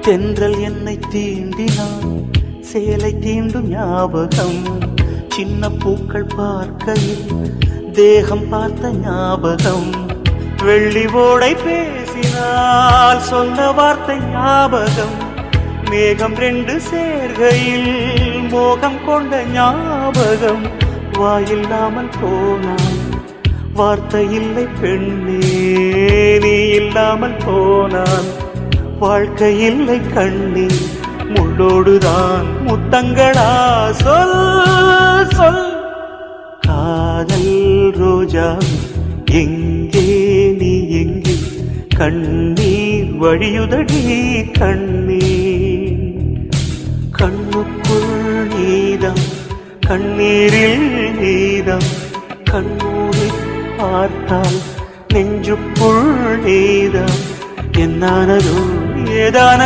தென்றல் என்னை தீண்டினான், சேலை தீண்டும் ஞாபகம். சின்ன பூக்கள் பார்க்கையில் தேகம் பார்த்த ஞாபகம். வெள்ளி ஓடை பேசினால் சொன்ன வார்த்தை ஞாபகம். மேகம் ரெண்டு சேர்கையில் மோகம் கொண்ட ஞாபகம். வாயில்லாமல் போனான், வார்த்தை இல்லை பெண்ணே, நீ இல்லாமல் போனான். வாழ்க்கை இல்லை கண்ணே, முள்ளோடுதான் முத்தங்களா? சொல் சொல். காதல் ரோஜா எங்கே, நீ எங்கே? கண்ணீர் வழியுதடி கண்ணீர். கண்ணுக்குள் நீதம், கண்ணீரில் நீதம். கண்ணூரை பார்த்தால் நெஞ்சுக்குள் நீதம். என்னானதோ ஏதான